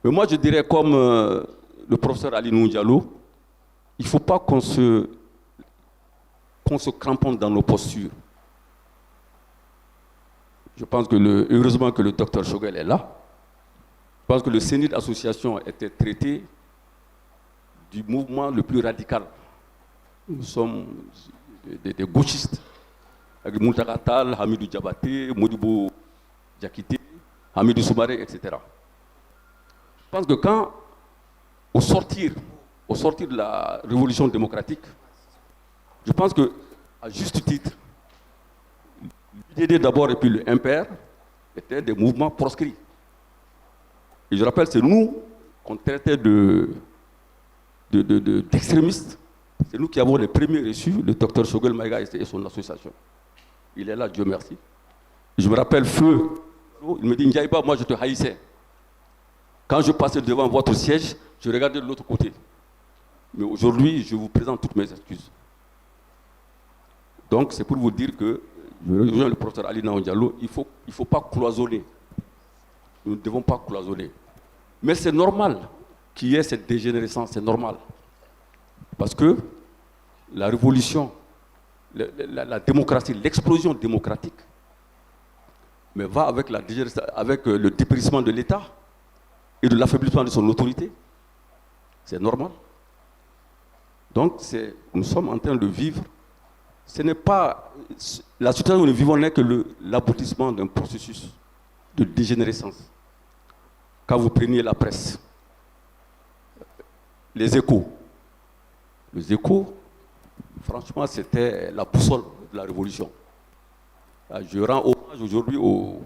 Mais moi, je dirais comme le professeur Ali Diallo, il ne faut pas qu'on se cramponne dans nos postures. Je pense que heureusement que le docteur Choguel est là. Je pense que le CENID Association était traité du mouvement le plus radical. Nous sommes des gauchistes, avec Muntaka Tall, Hamidou Diabaté, Modibo Diakité, Hamidou Soumaré, etc. Je pense que au sortir de la révolution démocratique, je pense que, à juste titre, l'UDD d'abord et puis le MPR étaient des mouvements proscrits. Et je rappelle, c'est nous qu'on traitait d'extrémistes. C'est nous qui avons les premiers reçus, le docteur Choguel Maïga et son association. Il est là, Dieu merci. Et je me rappelle, Feu, il me dit, Ndiaïba, moi je te haïssais. Quand je passais devant votre siège, je regardais de l'autre côté. Mais aujourd'hui, je vous présente toutes mes excuses. Donc, c'est pour vous dire que, je rejoins le professeur Ali Diallo, il ne faut pas cloisonner. Nous ne devons pas cloisonner. Mais c'est normal qu'il y ait cette dégénérescence, c'est normal. Parce que la révolution, la démocratie, l'explosion démocratique, mais va avec le dépérissement de l'État et de l'affaiblissement de son autorité. C'est normal. Donc, nous sommes en train de vivre. Ce n'est pas. La situation où nous vivons n'est que l'aboutissement d'un processus de dégénérescence. Quand vous preniez la presse, les Échos, franchement, c'était la boussole de la révolution. Je rends hommage aujourd'hui aux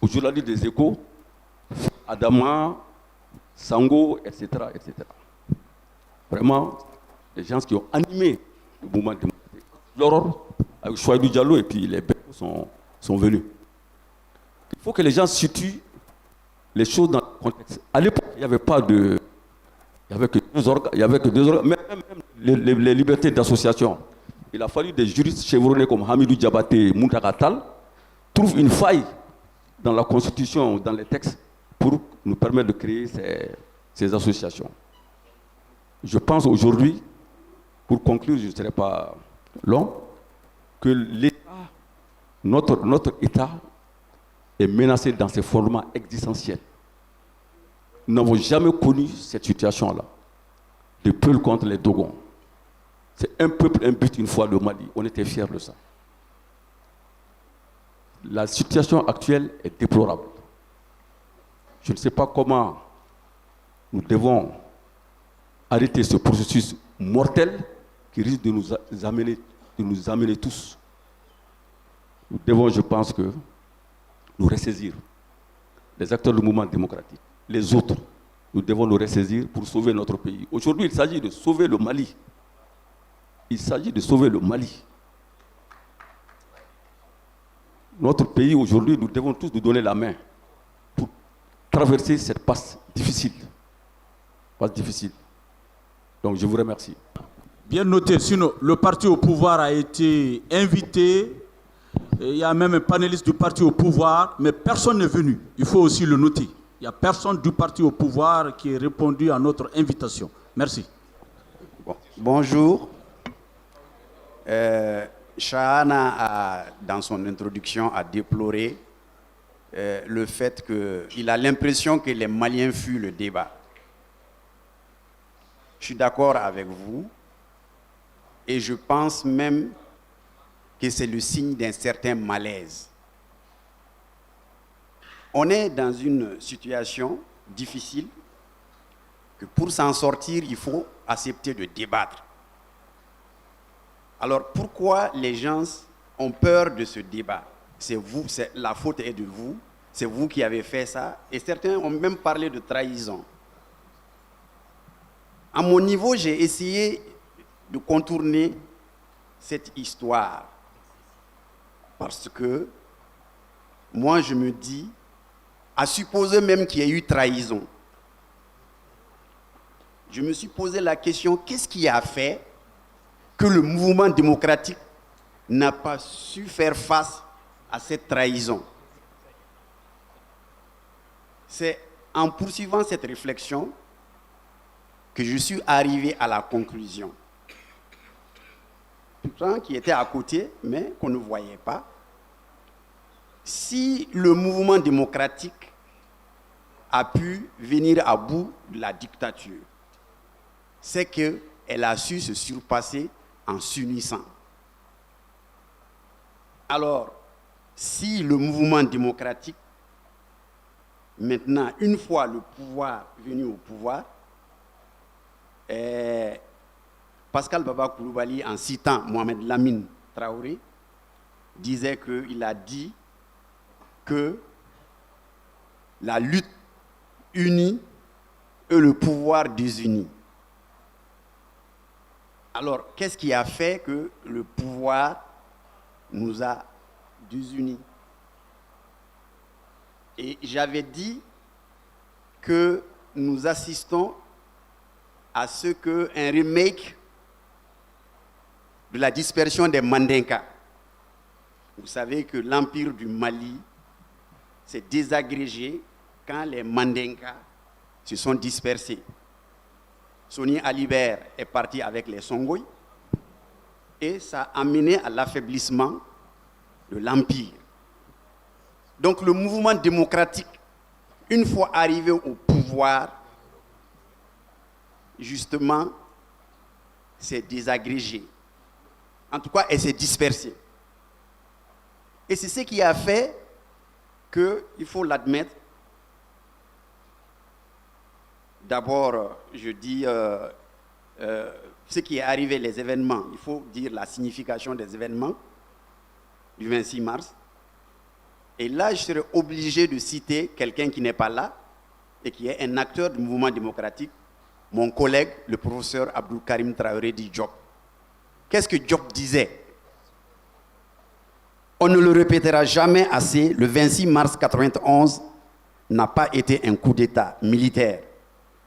journalistes des Échos, Adama, Sango, etc., etc. Vraiment, des gens qui ont animé le mouvement démocratique. L'aurore, avec Chouaïdou Diallo, et puis les Bécos sont venus. Il faut que les gens situent les choses dans le contexte. À l'époque, il n'y avait pas de... Il n'y avait que deux organes, même les libertés d'association. Il a fallu des juristes chevronnés comme Hamidou Diabaté et Muntaka Tall trouvent une faille dans la Constitution, dans les textes, pour nous permettre de créer ces associations. Je pense aujourd'hui, pour conclure, je ne serai pas long, que l'État, notre État est menacé dans ses fondements existentiels. Nous n'avons jamais connu cette situation-là. Le peuple contre les Dogons. C'est un peuple, un but, une fois le Mali. On était fiers de ça. La situation actuelle est déplorable. Je ne sais pas comment nous devons arrêter ce processus mortel qui risque de nous amener tous. Nous devons, je pense que, nous ressaisir. Les acteurs du mouvement démocratique, les autres, nous devons nous ressaisir pour sauver notre pays. Aujourd'hui, il s'agit de sauver le Mali. Il s'agit de sauver le Mali. Notre pays, aujourd'hui, nous devons tous nous donner la main pour traverser cette passe difficile. Passe difficile. Donc, je vous remercie. Bien noté. Sinon, le parti au pouvoir a été invité. Il y a même un panéliste du parti au pouvoir, mais personne n'est venu. Il faut aussi le noter. Il n'y a personne du parti au pouvoir qui ait répondu à notre invitation. Merci. Bon. Bonjour. Chahana, dans son introduction, a déploré le fait qu'il a l'impression que les Maliens fuient le débat. Je suis d'accord avec vous et je pense même que c'est le signe d'un certain malaise. On est dans une situation difficile que pour s'en sortir, il faut accepter de débattre. Alors pourquoi les gens ont peur de ce débat? C'est vous, la faute est de vous, c'est vous qui avez fait ça, et certains ont même parlé de trahison. À mon niveau, j'ai essayé de contourner cette histoire. Parce que moi, je me dis, à supposer même qu'il y ait eu trahison, je me suis posé la question, qu'est-ce qui a fait que le mouvement démocratique n'a pas su faire face à cette trahison? C'est en poursuivant cette réflexion que je suis arrivé à la conclusion, pourtant qui était à côté, mais qu'on ne voyait pas. Si le mouvement démocratique a pu venir à bout de la dictature, c'est qu'elle a su se surpasser en s'unissant. Alors, si le mouvement démocratique, maintenant, une fois le pouvoir venu au pouvoir, Pascal Baba Coulibaly, en citant Mohamed Lamine Traoré, disait qu'il a dit que la lutte unie et le pouvoir désuni. Alors, qu'est-ce qui a fait que le pouvoir nous a désunis? Et j'avais dit que nous assistons à ce qu'un remake de la dispersion des Mandinka. Vous savez que l'empire du Mali s'est désagrégé quand les Mandinka se sont dispersés. Soni Alibert est parti avec les Songoï et ça a amené à l'affaiblissement de l'empire. Donc le mouvement démocratique, une fois arrivé au pouvoir, justement, s'est désagrégé. En tout cas, elle s'est dispersée. Et c'est ce qui a fait que, il faut l'admettre, d'abord, je dis ce qui est arrivé, les événements, il faut dire la signification des événements du 26 mars. Et là, je serais obligé de citer quelqu'un qui n'est pas là et qui est un acteur du mouvement démocratique, mon collègue, le professeur Abdul Karim Traoré dit Diop. Qu'est-ce que Diop disait? On ne le répétera jamais assez, le 26 mars 1991 n'a pas été un coup d'État militaire,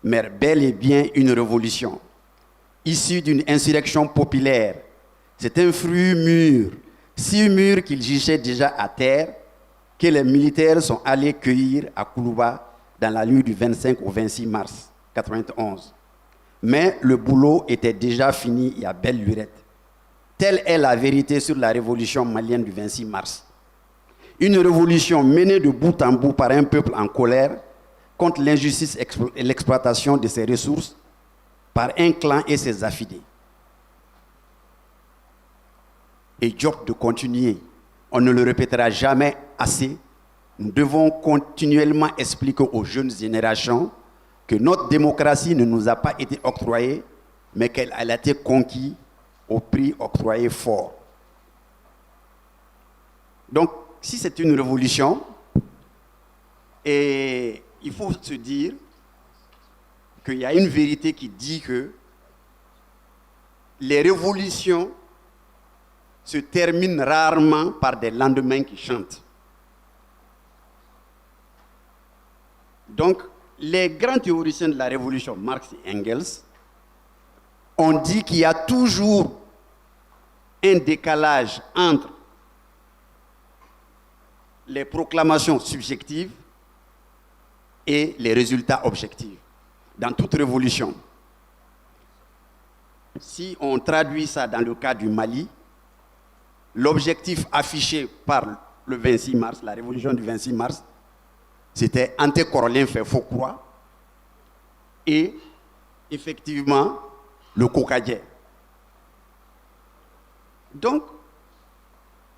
mais bel et bien une révolution, issue d'une insurrection populaire. C'est un fruit mûr, si mûr qu'il gichait déjà à terre, que les militaires sont allés cueillir à Koulouba dans la nuit du 25 au 26 mars 1991. Mais le boulot était déjà fini à belle lurette. Telle est la vérité sur la révolution malienne du 26 mars. Une révolution menée de bout en bout par un peuple en colère contre l'injustice et l'exploitation de ses ressources par un clan et ses affidés. Et Diop de continuer. On ne le répétera jamais assez. Nous devons continuellement expliquer aux jeunes générations que notre démocratie ne nous a pas été octroyée, mais qu'elle a été conquise au prix octroyé fort. Donc, si c'est une révolution, et il faut se dire qu'il y a une vérité qui dit que les révolutions se terminent rarement par des lendemains qui chantent. Donc, les grands théoriciens de la révolution, Marx et Engels, ont dit qu'il y a toujours un décalage entre les proclamations subjectives et les résultats objectifs dans toute révolution. Si on traduit ça dans le cas du Mali, l'objectif affiché par le 26 mars, la révolution du 26 mars, c'était Ante Korolien fait faux croix et effectivement le Kokadje. Donc,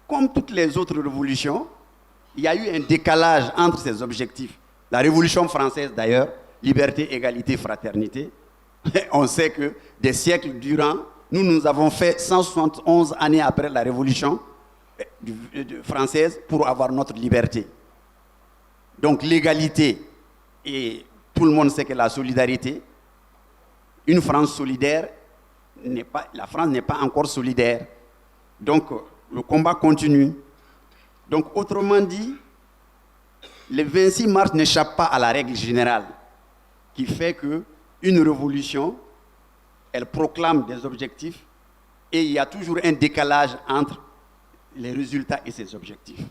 comme toutes les autres révolutions, il y a eu un décalage entre ces objectifs. La Révolution française d'ailleurs, liberté, égalité, fraternité, on sait que des siècles durant, nous avons fait 171 années après la Révolution française pour avoir notre liberté. Donc l'égalité, et tout le monde sait que la solidarité, une France solidaire, la France n'est pas encore solidaire. Donc le combat continue. Donc autrement dit, le 26 mars n'échappe pas à la règle générale qui fait qu'une révolution, elle proclame des objectifs et il y a toujours un décalage entre les résultats et ces objectifs.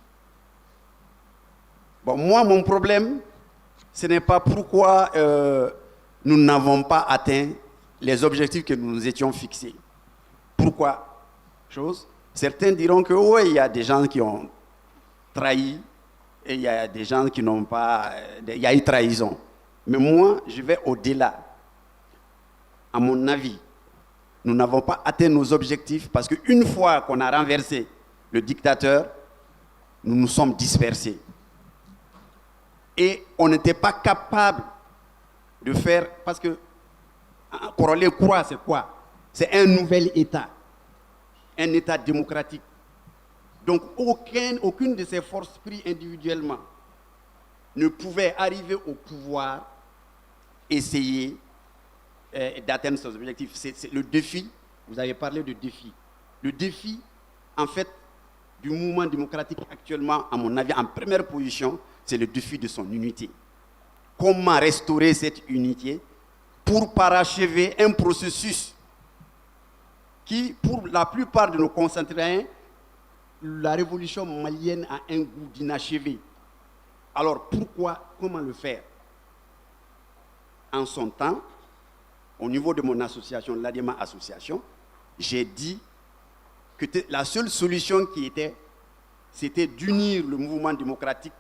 Bon, moi, mon problème, ce n'est pas pourquoi nous n'avons pas atteint les objectifs que nous nous étions fixés. Pourquoi? Certains diront que oui, il y a des gens qui ont trahi et il y a des gens qui n'ont pas... Il y a eu trahison. Mais moi, je vais au-delà. À mon avis, nous n'avons pas atteint nos objectifs parce qu'une fois qu'on a renversé le dictateur, nous nous sommes dispersés. Et on n'était pas capable de faire... Parce que Corollaire Croix, c'est quoi? C'est un nouvel État. Un État démocratique. Donc aucune de ces forces prises individuellement ne pouvait arriver au pouvoir, essayer d'atteindre ses objectifs. C'est le défi, vous avez parlé de défi. Le défi, en fait, du mouvement démocratique actuellement, à mon avis, en première position, c'est le défi de son unité. Comment restaurer cette unité pour parachever un processus qui, pour la plupart de nos concitoyens, la révolution malienne a un goût d'inachevé. Alors comment le faire? En son temps, au niveau de mon association, l'ADEMA Association, j'ai dit que la seule solution c'était d'unir le mouvement démocratique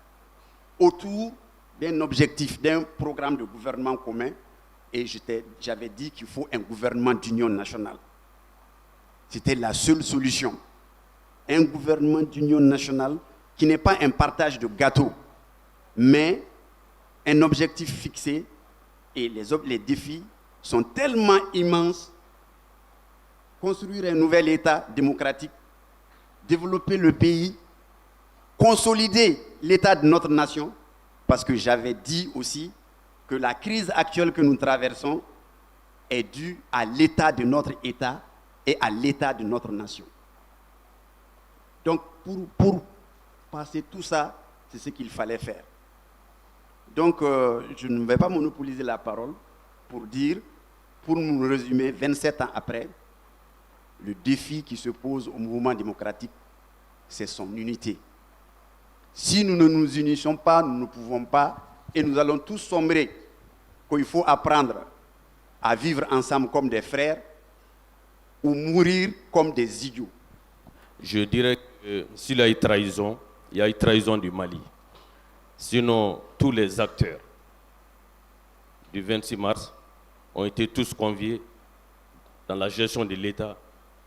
autour d'un objectif, d'un programme de gouvernement commun. Et j'avais dit qu'il faut un gouvernement d'union nationale. C'était la seule solution. Un gouvernement d'union nationale qui n'est pas un partage de gâteaux, mais un objectif fixé. Et les défis sont tellement immenses. Construire un nouvel État démocratique, développer le pays, consolider l'État de notre nation, parce que j'avais dit aussi que la crise actuelle que nous traversons est due à l'état de notre État et à l'état de notre nation. Donc, pour passer tout ça, c'est ce qu'il fallait faire. Donc, je ne vais pas monopoliser la parole pour nous résumer, 27 ans après, le défi qui se pose au mouvement démocratique, c'est son unité. Si nous ne nous unissons pas, nous ne pouvons pas, et nous allons tous sombrer, qu'il faut apprendre à vivre ensemble comme des frères ou mourir comme des idiots. Je dirais que s'il y a eu trahison, il y a eu trahison du Mali. Sinon, tous les acteurs du 26 mars ont été tous conviés dans la gestion de l'État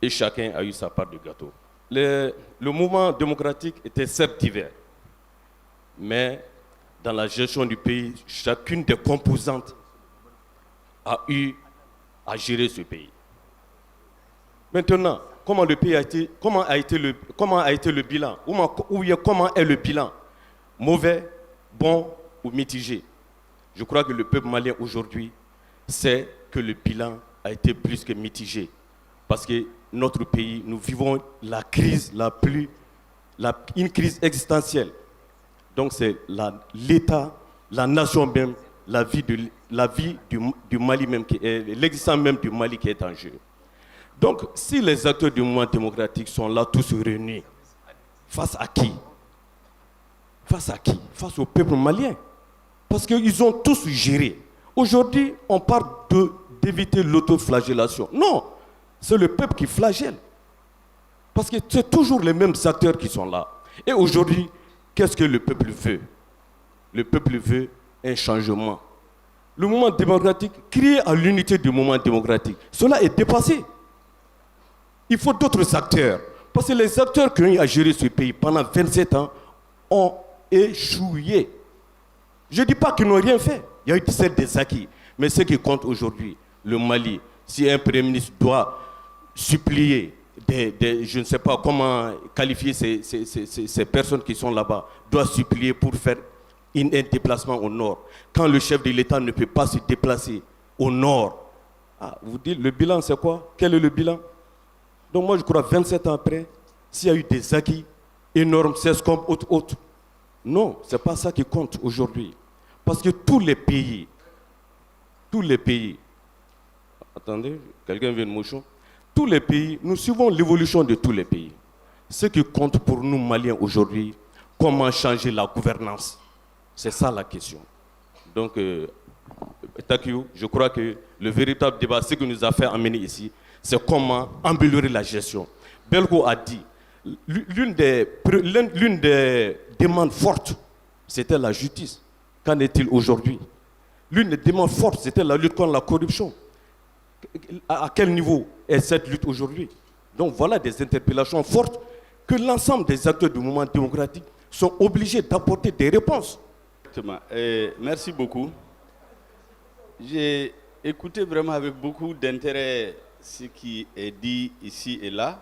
et chacun a eu sa part de gâteau. Le mouvement démocratique était certes divers, mais dans la gestion du pays, chacune des composantes a eu à gérer ce pays. Maintenant, comment a été le bilan? Comment est le bilan? Mauvais, bon ou mitigé? Je crois que le peuple malien aujourd'hui sait que le bilan a été plus que mitigé. Parce que notre pays, nous vivons la crise une crise existentielle. Donc c'est l'État, la nation même, la vie du Mali même, l'existence même du Mali qui est en jeu. Donc si les acteurs du mouvement démocratique sont là tous réunis, face à qui? Face à qui? Face au peuple malien. Parce qu'ils ont tous géré. Aujourd'hui, on parle d'éviter l'autoflagellation. Non, c'est le peuple qui flagelle. Parce que c'est toujours les mêmes acteurs qui sont là. Et aujourd'hui, qu'est-ce que le peuple veut? Le peuple veut un changement. Le mouvement démocratique, crier à l'unité du mouvement démocratique, cela est dépassé. Il faut d'autres acteurs. Parce que les acteurs qui ont eu à gérer ce pays pendant 27 ans ont échoué. Je ne dis pas qu'ils n'ont rien fait. Il y a eu des acquis. Mais ce qui compte aujourd'hui, le Mali, si un Premier ministre doit supplier je ne sais pas comment qualifier ces personnes qui sont là-bas, doit supplier pour faire un déplacement au nord. Quand le chef de l'État ne peut pas se déplacer au nord, vous dites, le bilan c'est quoi? Quel est le bilan? Donc moi je crois 27 ans après, s'il y a eu des acquis énormes, c'est comme autre. Non, ce n'est pas ça qui compte aujourd'hui. Parce que tous les pays, attendez, quelqu'un vient de Mouchon, tous les pays, nous suivons l'évolution de tous les pays. Ce qui compte pour nous Maliens aujourd'hui, comment changer la gouvernance. C'est ça la question. Donc, Takiou, je crois que le véritable débat, ce que nous a fait amener ici, c'est comment améliorer la gestion. Belko a dit, l'une des demandes fortes, c'était la justice. Qu'en est-il aujourd'hui? L'une des demandes fortes, c'était la lutte contre la corruption. À quel niveau est cette lutte aujourd'hui? Donc voilà des interpellations fortes que l'ensemble des acteurs du mouvement démocratique sont obligés d'apporter des réponses. Exactement. Merci beaucoup. J'ai écouté vraiment avec beaucoup d'intérêt ce qui est dit ici et là.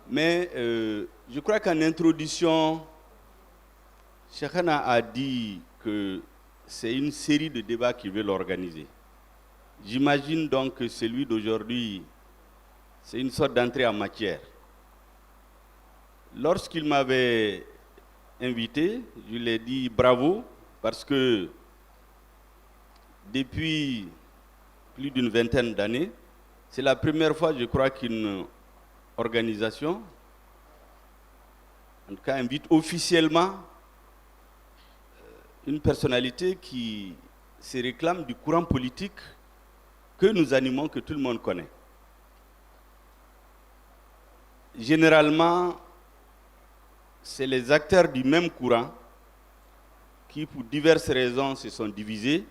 Mais je crois qu'en introduction, Cheikhana a dit que c'est une série de débats qu'il veut l'organiser. J'imagine donc que celui d'aujourd'hui, c'est une sorte d'entrée en matière. Lorsqu'il m'avait invité, je lui ai dit bravo, parce que depuis plus d'une vingtaine d'années, c'est la première fois, je crois, qu'une organisation, en tout cas, invite officiellement une personnalité qui se réclame du courant politique que nous animons, que tout le monde connaît. Généralement, c'est les acteurs du même courant qui, pour diverses raisons, se sont divisés,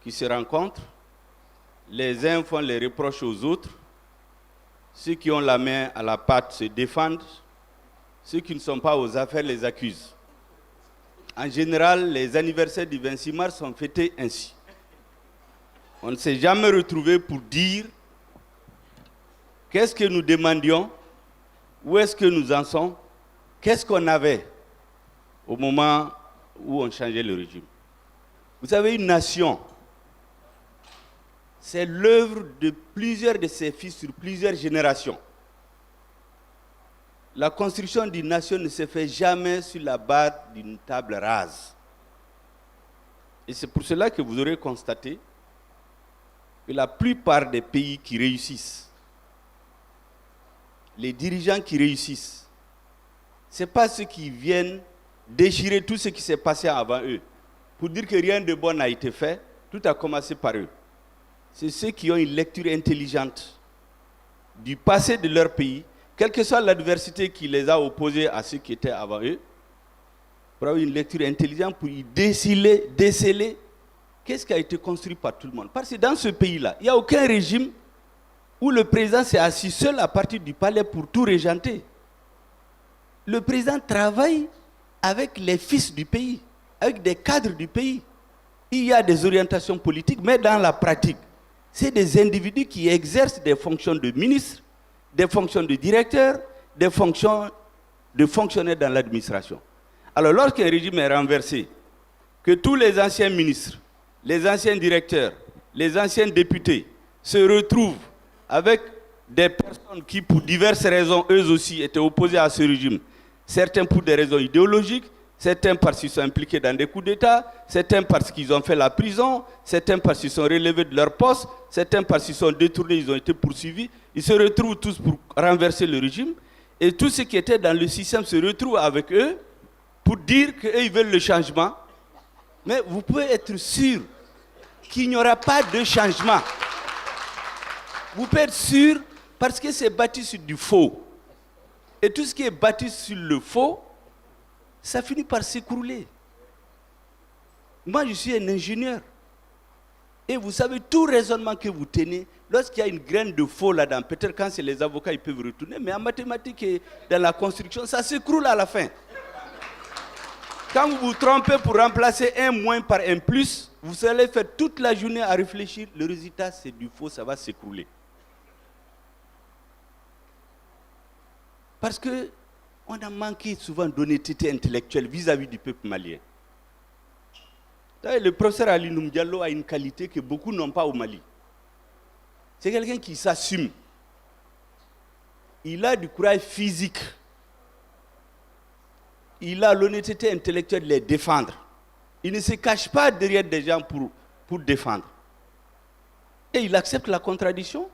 qui se rencontrent. Les uns font les reproches aux autres. Ceux qui ont la main à la pâte se défendent. Ceux qui ne sont pas aux affaires les accusent. En général, les anniversaires du 26 mars sont fêtés ainsi. On ne s'est jamais retrouvé pour dire qu'est-ce que nous demandions, où est-ce que nous en sommes, qu'est-ce qu'on avait au moment où on changeait le régime. Vous savez, une nation, c'est l'œuvre de plusieurs de ses fils sur plusieurs générations. La construction d'une nation ne se fait jamais sur la base d'une table rase. Et c'est pour cela que vous aurez constaté que la plupart des pays qui réussissent, les dirigeants qui réussissent, ce n'est pas ceux qui viennent déchirer tout ce qui s'est passé avant eux pour dire que rien de bon n'a été fait. Tout a commencé par eux. C'est ceux qui ont une lecture intelligente du passé de leur pays, quelle que soit l'adversité qui les a opposés à ceux qui étaient avant eux, pour avoir une lecture intelligente, pour y déceler qu'est-ce qui a été construit par tout le monde. Parce que dans ce pays-là, il n'y a aucun régime où le président s'est assis seul à partir du palais pour tout régenter. Le président travaille avec les fils du pays, avec des cadres du pays. Il y a des orientations politiques, mais dans la pratique, c'est des individus qui exercent des fonctions de ministre, des fonctions de directeur, des fonctions de fonctionnaires dans l'administration. Alors lorsqu'un régime est renversé, que tous les anciens ministres, les anciens directeurs, les anciens députés se retrouvent avec des personnes qui, pour diverses raisons, eux aussi étaient opposés à ce régime, certains pour des raisons idéologiques, certains parce qu'ils sont impliqués dans des coups d'État, certains parce qu'ils ont fait la prison, certains parce qu'ils sont relevés de leur poste, certains parce qu'ils sont détournés, ils ont été poursuivis. Ils se retrouvent tous pour renverser le régime. Et tous ceux qui étaient dans le système se retrouvent avec eux pour dire qu'eux, ils veulent le changement. Mais vous pouvez être sûr qu'il n'y aura pas de changement. Vous pouvez être sûr parce que c'est bâti sur du faux. Et tout ce qui est bâti sur le faux, ça finit par s'écrouler. Moi, je suis un ingénieur. Et vous savez, tout raisonnement que vous tenez, lorsqu'il y a une graine de faux là-dedans, peut-être quand c'est les avocats, ils peuvent retourner, mais en mathématiques et dans la construction, ça s'écroule à la fin. Quand vous vous trompez pour remplacer un moins par un plus, vous allez faire toute la journée à réfléchir. Le résultat, c'est du faux, ça va s'écrouler. Parce qu'on a manqué souvent d'honnêteté intellectuelle vis-à-vis du peuple malien. Le professeur Ali Diallo a une qualité que beaucoup n'ont pas au Mali. C'est quelqu'un qui s'assume. Il a du courage physique. Il a l'honnêteté intellectuelle de les défendre. Il ne se cache pas derrière des gens pour défendre. Et il accepte la contradiction.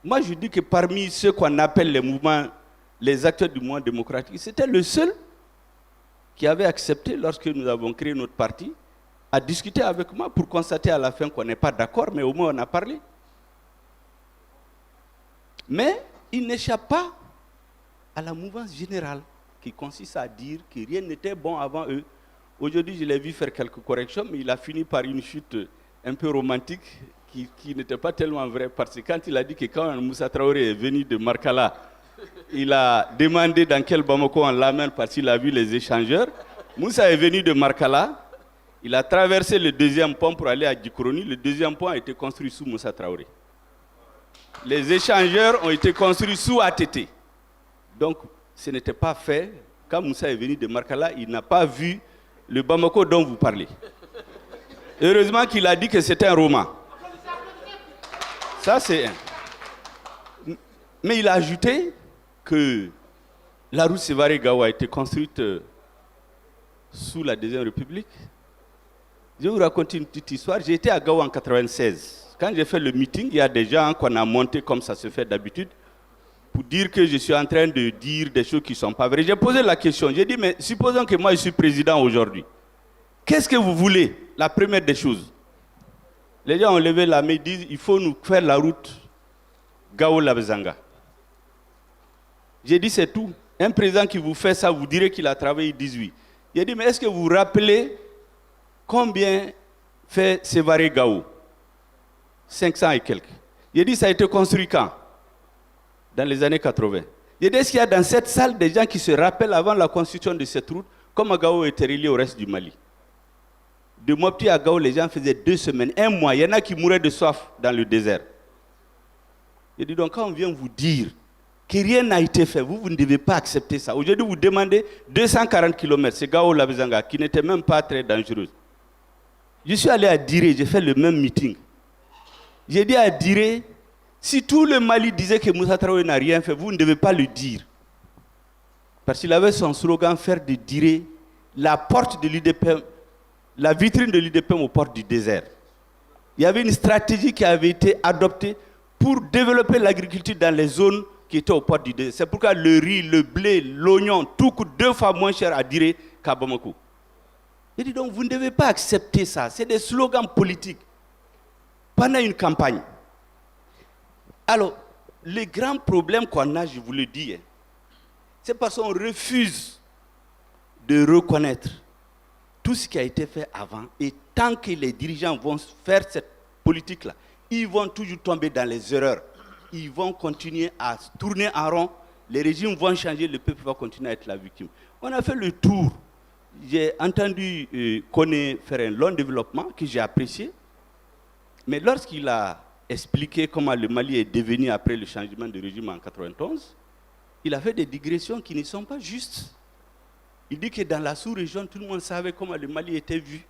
Moi, je dis que parmi ceux qu'on appelle les mouvements, les acteurs du mouvement démocratique, c'était le seul qui avait accepté, lorsque nous avons créé notre parti, à discuter avec moi pour constater à la fin qu'on n'est pas d'accord, mais au moins on a parlé. Mais il n'échappe pas à la mouvance générale qui consiste à dire que rien n'était bon avant eux. Aujourd'hui, je l'ai vu faire quelques corrections, mais il a fini par une chute un peu romantique qui n'était pas tellement vraie, parce que quand il a dit que quand Moussa Traoré est venu de Markala, il a demandé dans quel Bamako on l'amène parce qu'il a vu les échangeurs. Moussa est venu de Markala, il a traversé le deuxième pont pour aller à Djikroni. Le deuxième pont a été construit sous Moussa Traoré. Les échangeurs ont été construits sous ATT. Donc, ce n'était pas fait. Quand Moussa est venu de Markala, il n'a pas vu le Bamako dont vous parlez. Heureusement qu'il a dit que c'était un roman. Ça, c'est un. Mais il a ajouté que la route Sévaré-Gao a été construite sous la Deuxième République. Je vais vous raconter une petite histoire. J'ai été à Gao en 1996. Quand j'ai fait le meeting, il y a des gens qu'on a montés comme ça se fait d'habitude pour dire que je suis en train de dire des choses qui ne sont pas vraies. J'ai posé la question. J'ai dit, mais supposons que moi je suis président aujourd'hui. Qu'est-ce que vous voulez? La première des choses. Les gens ont levé la main et disent, il faut nous faire la route Gao-Labzanga. J'ai dit, c'est tout. Un président qui vous fait ça, vous direz qu'il a travaillé 18. J'ai dit, mais est-ce que vous vous rappelez combien fait Sévaré-Gao? 500 et quelques. J'ai dit, ça a été construit quand? Dans les années 80. J'ai dit, est-ce qu'il y a dans cette salle des gens qui se rappellent avant la construction de cette route, comment Gao était relié au reste du Mali? De Mopti à Gao, les gens faisaient 2 semaines, 1 mois. Il y en a qui mouraient de soif dans le désert. J'ai dit, donc quand on vient vous dire que rien n'a été fait, vous ne devez pas accepter ça. Aujourd'hui, vous demandez 240 km, c'est Gao-Labzanga, qui n'était même pas très dangereuse. Je suis allé à Diré, j'ai fait le même meeting. J'ai dit à Diré, si tout le Mali disait que Moussa Traoré n'a rien fait, vous ne devez pas le dire. Parce qu'il avait son slogan, faire de Diré la porte de l'UDPM, la vitrine de l'UDPM aux portes du désert. Il y avait une stratégie qui avait été adoptée pour développer l'agriculture dans les zones qui étaient aux portes du désert. C'est pourquoi le riz, le blé, l'oignon, tout coûte 2 fois moins cher à Diré qu'à Bamako. J'ai dit donc, vous ne devez pas accepter ça. C'est des slogans politiques pendant une campagne. Alors, le grand problème qu'on a, je vous le dis, c'est parce qu'on refuse de reconnaître tout ce qui a été fait avant. Et tant que les dirigeants vont faire cette politique-là, ils vont toujours tomber dans les erreurs. Ils vont continuer à tourner en rond. Les régimes vont changer, le peuple va continuer à être la victime. On a fait le tour. J'ai entendu Koné faire un long développement que j'ai apprécié. Mais lorsqu'il a expliqué comment le Mali est devenu après le changement de régime en 1991, il a fait des digressions qui ne sont pas justes. Il dit que dans la sous-région, tout le monde savait comment le Mali était vu.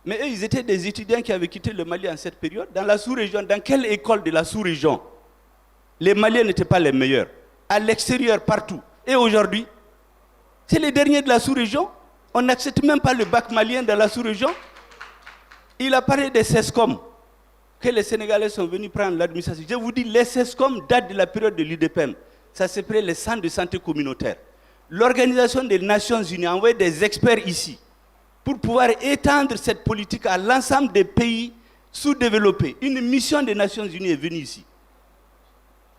Mais eux, ils étaient des étudiants qui avaient quitté le Mali en cette période. Dans la sous-région, dans quelle école de la sous-région les Maliens n'étaient pas les meilleurs? À l'extérieur, partout. Et aujourd'hui, c'est les derniers de la sous-région. On n'accepte même pas le bac malien dans la sous-région. Il a parlé des CESCOM, que les Sénégalais sont venus prendre l'administration. Je vous dis, les CESCOM datent de la période de l'UDPM. Ça s'appelait les centres de santé communautaires. L'Organisation des Nations Unies a envoyé des experts ici pour pouvoir étendre cette politique à l'ensemble des pays sous-développés. Une mission des Nations Unies est venue ici.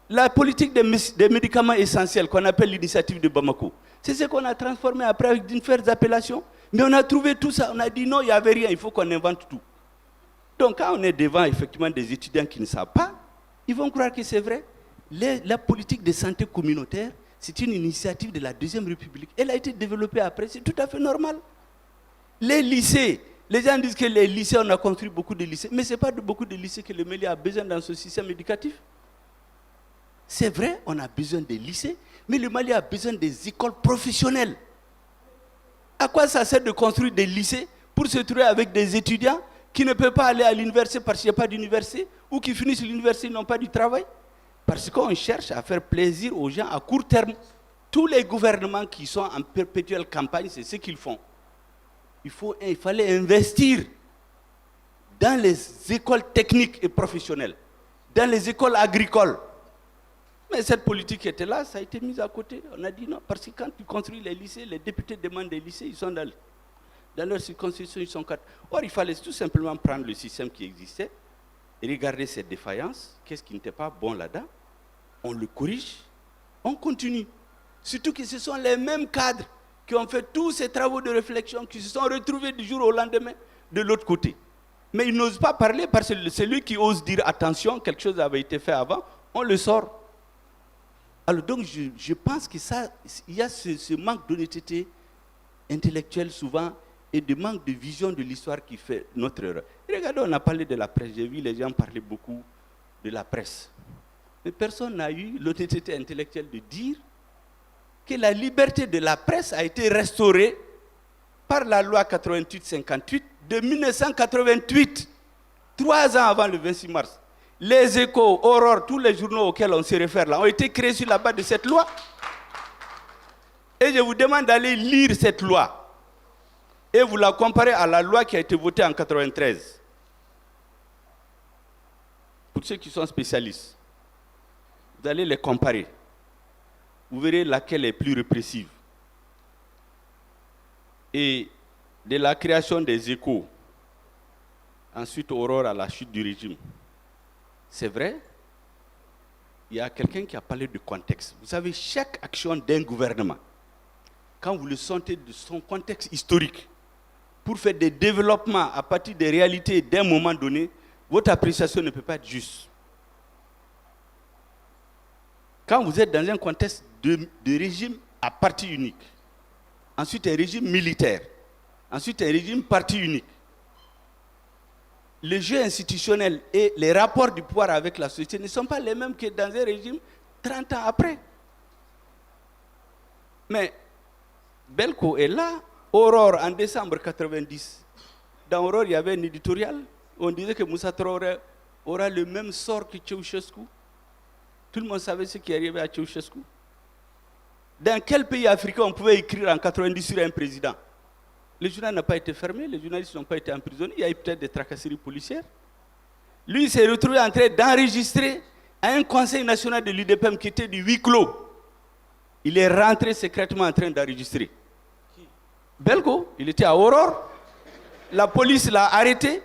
La politique des médicaments essentiels qu'on appelle l'initiative de Bamako, c'est ce qu'on a transformé après avec différentes appellations. Mais on a trouvé tout ça, on a dit non, il n'y avait rien, il faut qu'on invente tout. Donc quand on est devant effectivement des étudiants qui ne savent pas, ils vont croire que c'est vrai. La politique de santé communautaire, c'est une initiative de la Deuxième République. Elle a été développée après, c'est tout à fait normal. Les lycées, les gens disent que les lycées, on a construit beaucoup de lycées, mais ce n'est pas de beaucoup de lycées que le Mali a besoin dans ce système éducatif. C'est vrai, on a besoin des lycées, mais le Mali a besoin des écoles professionnelles. À quoi ça sert de construire des lycées pour se trouver avec des étudiants qui ne peuvent pas aller à l'université parce qu'il n'y a pas d'université, ou qui finissent l'université et n'ont pas du travail? Parce qu'on cherche à faire plaisir aux gens à court terme. Tous les gouvernements qui sont en perpétuelle campagne, c'est ce qu'ils font. Il fallait investir dans les écoles techniques et professionnelles, dans les écoles agricoles. Mais cette politique était là, ça a été mis à côté. On a dit non, parce que quand tu construis les lycées, les députés demandent des lycées, ils sont dans Dans leur circonscription, ils sont 4. Or, il fallait tout simplement prendre le système qui existait, regarder ses défaillances, qu'est-ce qui n'était pas bon là-dedans, on le corrige, on continue. Surtout que ce sont les mêmes cadres qui ont fait tous ces travaux de réflexion, qui se sont retrouvés du jour au lendemain de l'autre côté. Mais ils n'osent pas parler parce que celui qui ose dire attention, quelque chose avait été fait avant, on le sort. Alors donc je pense que ça, il y a ce manque d'honnêteté intellectuelle souvent et de manque de vision de l'histoire qui fait notre erreur. Regardez, on a parlé de la presse, j'ai vu les gens parler beaucoup de la presse. Mais personne n'a eu l'honnêteté intellectuelle de dire que la liberté de la presse a été restaurée par la loi 88-58 de 1988, 3 ans avant le 26 mars. Les Échos, Aurore, tous les journaux auxquels on se réfère là ont été créés sur la base de cette loi. Et je vous demande d'aller lire cette loi et vous la comparez à la loi qui a été votée en 93. Pour ceux qui sont spécialistes, vous allez les comparer. Vous verrez laquelle est plus répressive. Et de la création des Échos, ensuite Aurore à la chute du régime. C'est vrai, il y a quelqu'un qui a parlé de contexte. Vous savez, chaque action d'un gouvernement, quand vous le sentez de son contexte historique, pour faire des développements à partir des réalités d'un moment donné, votre appréciation ne peut pas être juste. Quand vous êtes dans un contexte de régime à parti unique, ensuite un régime militaire, ensuite un régime parti unique, le jeu institutionnel et les rapports du pouvoir avec la société ne sont pas les mêmes que dans un régime 30 ans après. Mais Belko est là, Aurore en décembre 90. Dans Aurore, il y avait un éditorial. On disait que Moussa Traoré aura le même sort que Ceausescu. Tout le monde savait ce qui arrivait à Ceausescu. Dans quel pays africain on pouvait écrire en 90 sur un président? Le journal n'a pas été fermé, les journalistes n'ont pas été emprisonnés, il y a eu peut-être des tracasseries policières. Lui, il s'est retrouvé en train d'enregistrer à un conseil national de l'UDPM qui était du huis clos. Il est rentré secrètement en train d'enregistrer. Belko, il était à Aurore, la police l'a arrêté.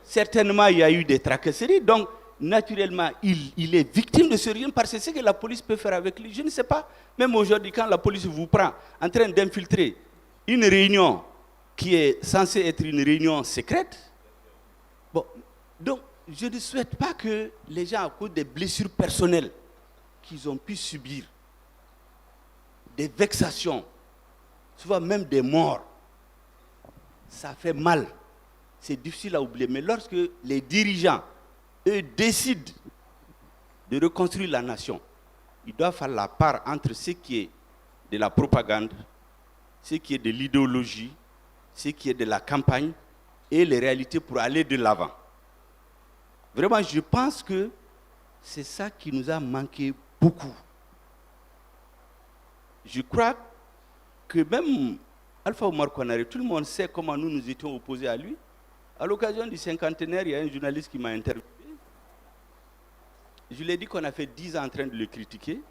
Certainement, il y a eu des tracasseries, donc naturellement, il est victime de ce régime parce que c'est ce que la police peut faire avec lui. Je ne sais pas, même aujourd'hui, quand la police vous prend en train d'infiltrer une réunion qui est censée être une réunion secrète. Bon, donc, je ne souhaite pas que les gens, à cause des blessures personnelles qu'ils ont pu subir, des vexations, souvent même des morts, ça fait mal. C'est difficile à oublier. Mais lorsque les dirigeants, eux, décident de reconstruire la nation, ils doivent faire la part entre ce qui est de la propagande, ce qui est de l'idéologie, ce qui est de la campagne et les réalités pour aller de l'avant. Vraiment, je pense que c'est ça qui nous a manqué beaucoup. Je crois que même Alpha Oumar Konaré, tout le monde sait comment nous étions opposés à lui. À l'occasion du cinquantenaire, il y a un journaliste qui m'a interviewé. Je lui ai dit qu'on a fait 10 ans en train de le critiquer.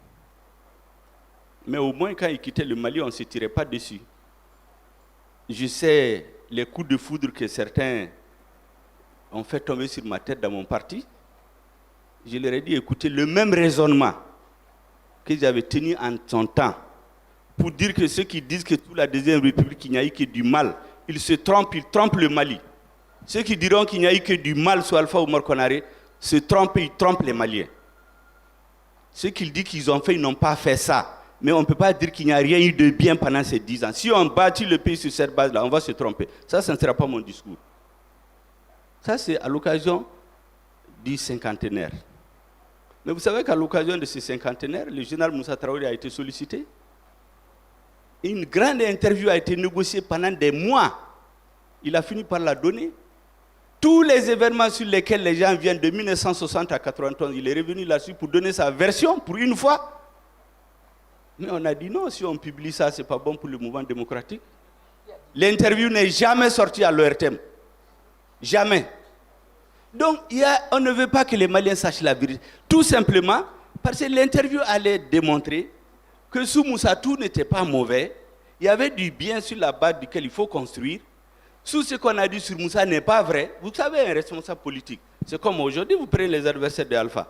Mais au moins, quand il quittait le Mali, on ne se tirait pas dessus. Je sais les coups de foudre que certains ont fait tomber sur ma tête dans mon parti. Je leur ai dit, écoutez, le même raisonnement que j'avais tenu en son temps pour dire que ceux qui disent que sous la Deuxième République, il n'y a eu que du mal, ils se trompent, ils trompent le Mali. Ceux qui diront qu'il n'y a eu que du mal sous Alpha Oumar Konaré se trompent, ils trompent les Maliens. Ceux qui disent qu'ils ont fait, ils n'ont pas fait ça. Mais on ne peut pas dire qu'il n'y a rien eu de bien pendant ces 10 ans. Si on bâtit le pays sur cette base-là, on va se tromper. Ça ne sera pas mon discours. Ça, c'est à l'occasion du cinquantenaire. Mais vous savez qu'à l'occasion de ce cinquantenaire, le général Moussa Traoré a été sollicité. Une grande interview a été négociée pendant des mois. Il a fini par la donner. Tous les événements sur lesquels les gens viennent de 1960 à 91, il est revenu là-dessus pour donner sa version pour une fois. Mais on a dit non, si on publie ça, ce n'est pas bon pour le mouvement démocratique. L'interview n'est jamais sortie à l'ORTM. Jamais. Donc, on ne veut pas que les Maliens sachent la vérité. Tout simplement parce que l'interview allait démontrer que sous Moussa, tout n'était pas mauvais. Il y avait du bien sur la base duquel il faut construire. Tout ce qu'on a dit sur Moussa n'est pas vrai. Vous savez, un responsable politique, c'est comme aujourd'hui, vous prenez les adversaires de Alpha.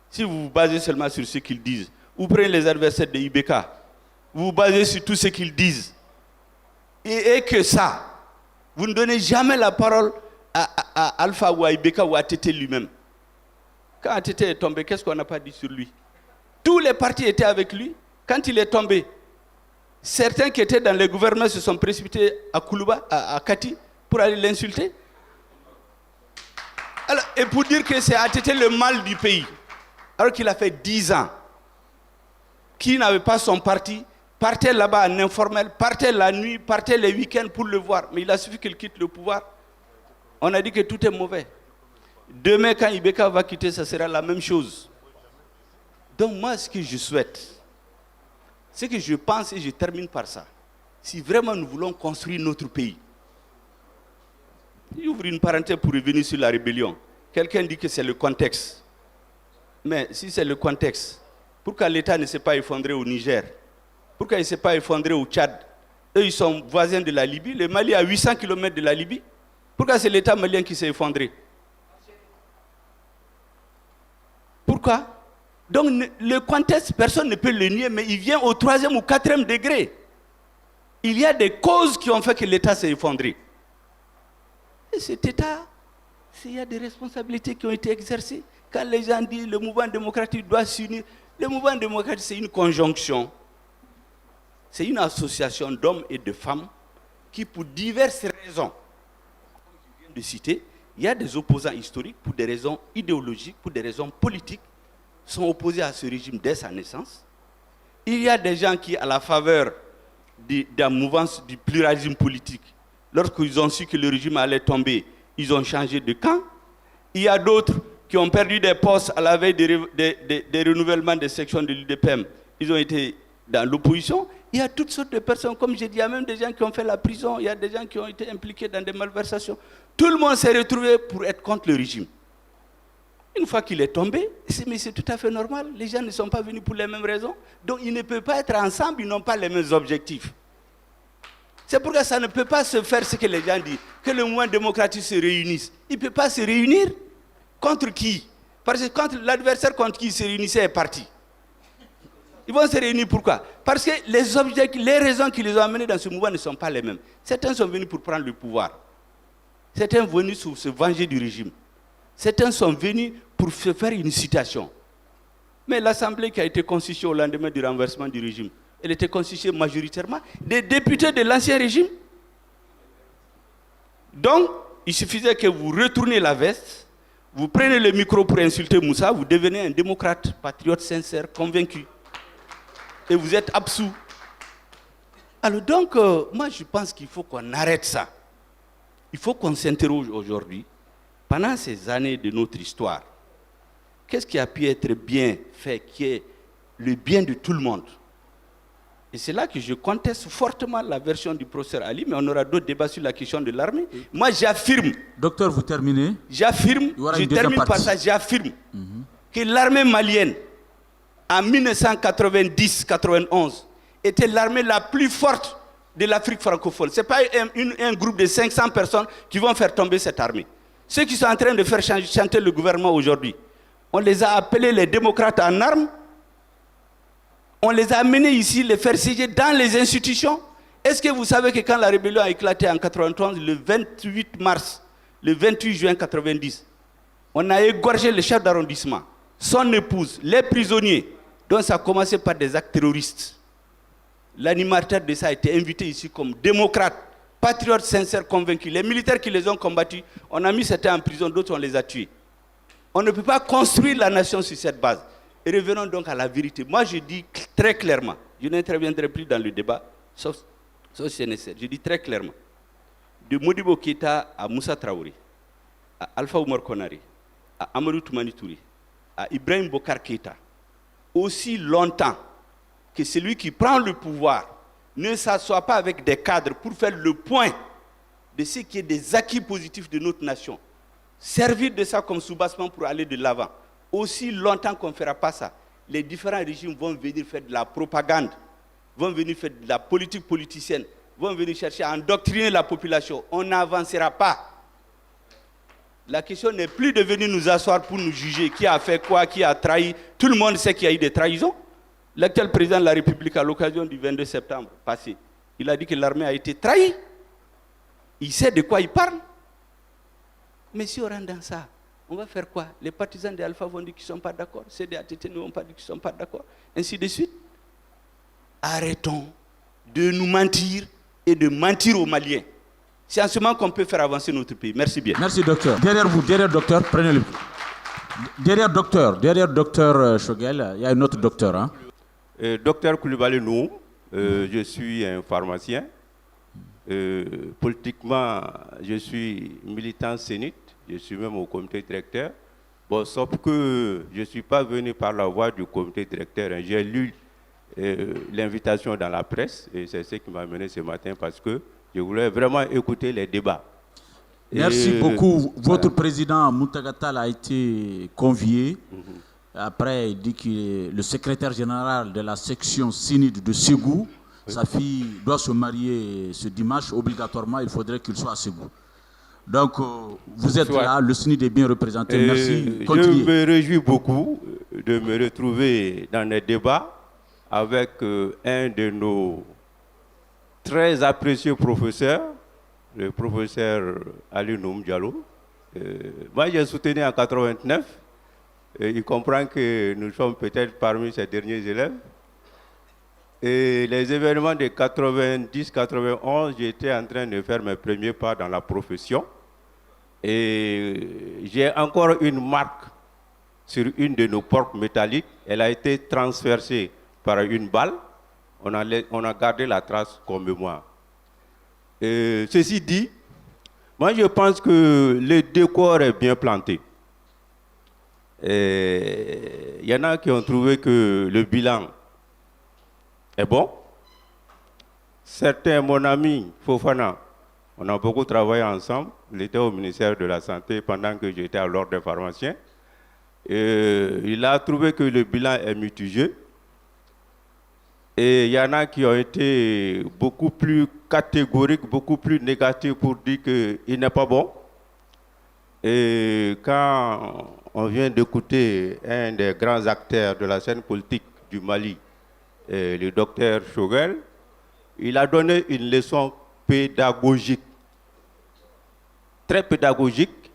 Si vous vous basez seulement sur ce qu'ils disent, vous prenez les adversaires de Ibeka, vous vous basez sur tout ce qu'ils disent, et que ça, vous ne donnez jamais la parole à Alpha ou à Ibeka ou à Tété lui-même. Quand Tété est tombé, qu'est-ce qu'on n'a pas dit sur lui? Tous les partis étaient avec lui. Quand il est tombé, certains qui étaient dans les gouvernements se sont précipités à Koulouba, à Kati, pour aller l'insulter. Alors, et pour dire que c'est Tété le mal du pays, alors qu'il a fait 10 ans, qui n'avait pas son parti, partait là-bas en informel, partait la nuit, partait les week-ends pour le voir. Mais il a suffi qu'il quitte le pouvoir. On a dit que tout est mauvais. Demain, quand Ibeka va quitter, ça sera la même chose. Donc moi, ce que je souhaite, c'est que je pense, et je termine par ça, si vraiment nous voulons construire notre pays, j'ouvre une parenthèse pour revenir sur la rébellion. Quelqu'un dit que c'est le contexte. Mais si c'est le contexte, pourquoi l'État ne s'est pas effondré au Niger? Pourquoi il ne s'est pas effondré au Tchad? Eux, ils sont voisins de la Libye. Le Mali est à 800 km de la Libye. Pourquoi c'est l'État malien qui s'est effondré? Pourquoi? Donc le contexte, personne ne peut le nier, mais il vient au 3e ou 4e degré. Il y a des causes qui ont fait que l'État s'est effondré. Et cet État, il y a des responsabilités qui ont été exercées. Quand les gens disent que le mouvement démocratique doit s'unir, le mouvement démocratique, c'est une conjonction. C'est une association d'hommes et de femmes qui, pour diverses raisons, comme je viens de citer, il y a des opposants historiques pour des raisons idéologiques, pour des raisons politiques, sont opposés à ce régime dès sa naissance. Il y a des gens qui, à la faveur de la mouvance du pluralisme politique, lorsqu'ils ont su que le régime allait tomber, ils ont changé de camp. Il y a d'autres qui ont perdu des postes à la veille des renouvellements des sections de l'UDPM. Ils ont été dans l'opposition. Il y a toutes sortes de personnes, comme j'ai dit, il y a même des gens qui ont fait la prison, il y a des gens qui ont été impliqués dans des malversations. Tout le monde s'est retrouvé pour être contre le régime. Une fois qu'il est tombé, mais c'est tout à fait normal. Les gens ne sont pas venus pour les mêmes raisons. Donc ils ne peuvent pas être ensemble, ils n'ont pas les mêmes objectifs. C'est pourquoi ça ne peut pas se faire ce que les gens disent, que le mouvement démocratique se réunisse. Il ne peut pas se réunir contre qui? Parce que quand l'adversaire contre qui il se réunissait est parti. Ils vont se réunir pourquoi? Parce que les raisons qui les ont amenés dans ce mouvement ne sont pas les mêmes. Certains sont venus pour prendre le pouvoir. Certains sont venus pour se venger du régime. Certains sont venus pour se faire une citation. Mais l'Assemblée qui a été constituée au lendemain du renversement du régime, elle était constituée majoritairement des députés de l'ancien régime. Donc, il suffisait que vous retournez la veste, vous prenez le micro pour insulter Moussa, vous devenez un démocrate, patriote sincère, convaincu. Et vous êtes absous. Alors donc, moi je pense qu'il faut qu'on arrête ça. Il faut qu'on s'interroge aujourd'hui, pendant ces années de notre histoire, qu'est-ce qui a pu être bien fait, qui est le bien de tout le monde? Et c'est là que je conteste fortement la version du professeur Ali, mais on aura d'autres débats sur la question de l'armée. Moi j'affirme. Docteur, vous terminez. J'affirme, je termine par ça, j'affirme que l'armée malienne, en 1990-91, était l'armée la plus forte de l'Afrique francophone. Ce n'est pas un groupe de 500 personnes qui vont faire tomber cette armée. Ceux qui sont en train de faire chanter le gouvernement aujourd'hui, on les a appelés les démocrates en armes. On les a amenés ici, les faire siéger dans les institutions. Est-ce que vous savez que quand la rébellion a éclaté en 1991, le 28 mars, le 28 juin 1990, on a égorgé le chef d'arrondissement, son épouse, les prisonniers. Donc ça a commencé par des actes terroristes. L'animateur de ça a été invité ici comme démocrate, patriote sincère, convaincu. Les militaires qui les ont combattus, on a mis certains en prison, d'autres on les a tués. On ne peut pas construire la nation sur cette base. Et revenons donc à la vérité. Moi je dis très clairement, je n'interviendrai plus dans le débat, sauf si c'est nécessaire. Je dis très clairement, de Modibo Keïta à Moussa Traoré, à Alpha Oumar Konaré, à Amadou Toumani Touré, à Ibrahim Bokar Keïta, aussi longtemps que celui qui prend le pouvoir ne s'assoit pas avec des cadres pour faire le point de ce qui est des acquis positifs de notre nation, servir de ça comme soubassement pour aller de l'avant. Aussi longtemps qu'on ne fera pas ça, les différents régimes vont venir faire de la propagande, vont venir faire de la politique politicienne, vont venir chercher à endoctriner la population, on n'avancera pas. La question n'est plus de venir nous asseoir pour nous juger qui a fait quoi, qui a trahi. Tout le monde sait qu'il y a eu des trahisons. L'actuel président de la République, à l'occasion du 22 septembre passé, il a dit que l'armée a été trahie. Il sait de quoi il parle. Mais si on rentre dans ça, on va faire quoi? Les partisans de Alpha vont dire qu'ils ne sont pas d'accord. Ceux de ATT ne vont pas dire qu'ils ne sont pas d'accord. Ainsi de suite. Arrêtons de nous mentir et de mentir aux Maliens. C'est en ce moment qu'on peut faire avancer notre pays. Merci bien. Merci, docteur. Derrière vous, derrière docteur, prenez-le. Derrière docteur Choguel, il y a un autre docteur. Hein? Docteur Koulibaly Noum, je suis un pharmacien. Politiquement, je suis militant sénite. Je suis même au comité directeur. Bon, sauf que je ne suis pas venu par la voie du comité directeur. Hein. J'ai lu l'invitation dans la presse et c'est ce qui m'a amené ce matin parce que je voulais vraiment écouter les débats. Merci beaucoup. Votre président Moutagatal a été convié. Après, il dit que le secrétaire général de la section Sinide de Ségou, sa fille doit se marier ce dimanche. Obligatoirement, il faudrait qu'il soit à Ségou. Donc, vous êtes là, le Sinide est bien représenté. Merci. Continuez. Je me réjouis beaucoup de me retrouver dans les débats avec un de nos très appréciés professeurs, le professeur Ali Noum Diallo. Moi, j'ai soutenu en 89. Il comprend que nous sommes peut-être parmi ses derniers élèves. Et les événements de 90-91, j'étais en train de faire mes premiers pas dans la profession. Et j'ai encore une marque sur une de nos portes métalliques. Elle a été transpercée par une balle. On a gardé la trace comme mémoire. Ceci dit, moi je pense que le décor est bien planté. Il y en a qui ont trouvé que le bilan est bon. Certains, mon ami Fofana, on a beaucoup travaillé ensemble. Il était au ministère de la Santé pendant que j'étais à l'ordre des pharmaciens. Il a trouvé que le bilan est mitigé. Et il y en a qui ont été beaucoup plus catégoriques, beaucoup plus négatifs pour dire qu'il n'est pas bon. Et quand on vient d'écouter un des grands acteurs de la scène politique du Mali, le docteur Choguel, il a donné une leçon pédagogique, très pédagogique.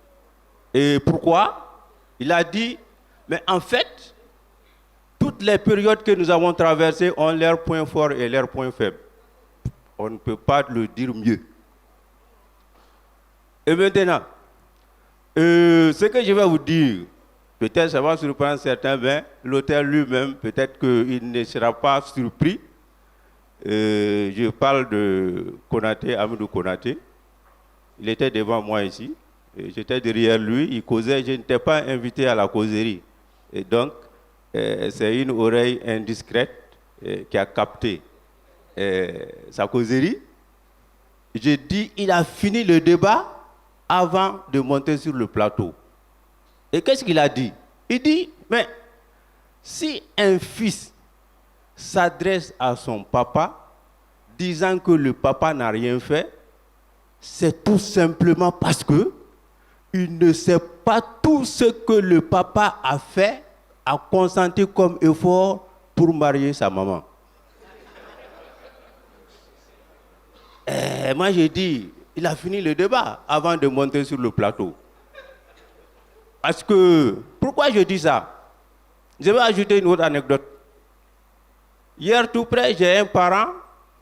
Et pourquoi? Il a dit, mais en fait, toutes les périodes que nous avons traversées ont leurs points forts et leurs points faibles. On ne peut pas le dire mieux. Et maintenant, ce que je vais vous dire, peut-être ça va surprendre certains, mais l'auteur lui-même, peut-être qu'il ne sera pas surpris. Je parle de Konaté, Amadou Konaté. Il était devant moi ici. J'étais derrière lui, il causait, je n'étais pas invité à la causerie. Et donc, c'est une oreille indiscrète qui a capté sa causerie. J'ai dit, il a fini le débat avant de monter sur le plateau. Et qu'est-ce qu'il a dit? Il dit, mais si un fils s'adresse à son papa, disant que le papa n'a rien fait, c'est tout simplement parce que il ne sait pas tout ce que le papa a fait, a consenti comme effort pour marier sa maman. Et moi j'ai dit, il a fini le débat avant de monter sur le plateau. Parce que, pourquoi je dis ça? Je vais ajouter une autre anecdote. Hier tout près, j'ai un parent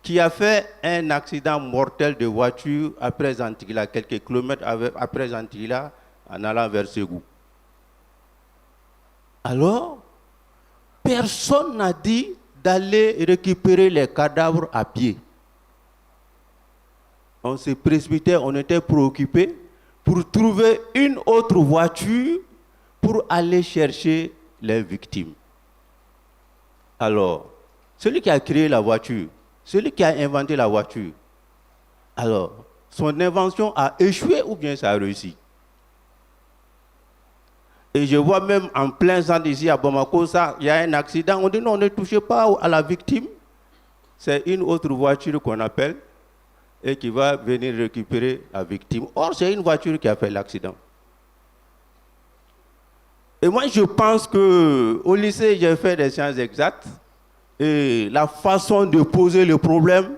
qui a fait un accident mortel de voiture après Antigua, quelques kilomètres après Antigua, en allant vers Ségou. Alors, personne n'a dit d'aller récupérer les cadavres à pied. On s'est précipité, on était préoccupés pour trouver une autre voiture pour aller chercher les victimes. Alors, celui qui a créé la voiture, celui qui a inventé la voiture, alors, son invention a échoué ou bien ça a réussi? Et je vois même en plein centre ici à Bamako, il y a un accident, on dit non, ne touchez pas à la victime. C'est une autre voiture qu'on appelle. et qui va venir récupérer la victime. Or, c'est une voiture qui a fait l'accident. Et moi, je pense qu'au lycée, j'ai fait des sciences exactes et la façon de poser le problème